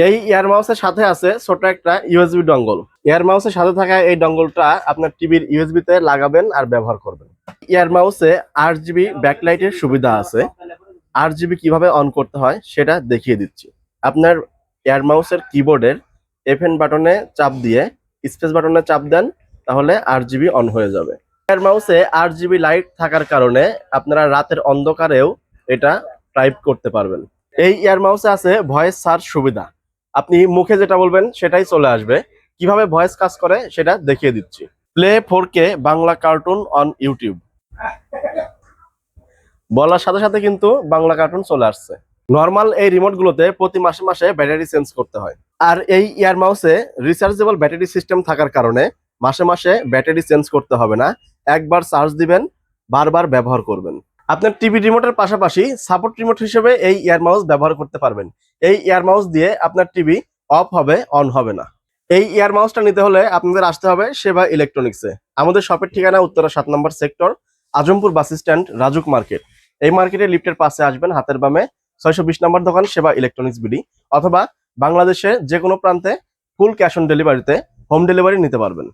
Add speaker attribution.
Speaker 1: এই এয়ার মাউসের সাথে আছে ছোট একটা ইউএসবি ডঙ্গল। এয়ার মাউসের সাথে থাকা এই ডঙ্গলটা আপনার টিভির ইউএসবি তে লাগাবেন আর ব্যবহার করবেন। এয়ার মাউসে 8 জিবি ব্যাকলাইটের সুবিধা আছে। 8 জিবি কিভাবে অন করতে হয় সেটা দেখিয়ে দিচ্ছি। আপনার এয়ার মাউসের কিবোর্ডের এফএন বাটনে চাপ দিয়ে স্পেস বাটনে চাপ দেন, তাহলে 8 জিবি অন হয়ে যাবে। এয়ার মাউসে 8 জিবি লাইট থাকার কারণে আপনারা রাতের অন্ধকারেও এটা টাইপ করতে পারবেন। এই এয়ার মাউসে আছে ভয়েস সার্চ সুবিধা। আপনি মুখে যেটা বলবেন সেটাই চলে আসবে। কিভাবে ভয়েস কাজ করে সেটা দেখিয়ে দিচ্ছি। Play 4K Bangla cartoon on YouTube বলার সাথে সাথে কিন্তু বাংলা কার্টুন চলে আসছে। নর্মাল এই রিমোট গুলোতে প্রতি মাসে মাসে ব্যাটারি চেঞ্জ করতে হয়, আর এই ইয়ার মাউসে রিচার্জেবল ব্যাটারি সিস্টেম থাকার কারণে মাসে মাসে ব্যাটারি চেঞ্জ করতে হবে না। একবার চার্জ দিবেন, বারবার ব্যবহার করবেন। আপনার টিভি রিমোটের পাশাপাশি সাপোর্ট রিমোট হিসেবে এই ইয়ার মাউস ব্যবহার করতে পারবেন। এই ইয়ার মাউস দিয়ে আপনার টিভি অফ হবে, অন হবে না। এই ইয়ার মাউসটা নিতে হলে আপনাদের আসতে হবে সেবা ইলেকট্রনিক্সে। আমাদের শপের ঠিকানা উত্তরা 7 নম্বর sector, Azampur bus stand, Rajuk market. এই মার্কেটে লিফটের পাশে আসবেন, হাতের বামে 620 নম্বর দোকান সেবা ইলেকট্রনিক্স বিডি, অথবা বাংলাদেশে যে কোনো প্রান্তে ফুল ক্যাশ অন ডেলিভারিতে হোম ডেলিভারি নিতে পারবেন।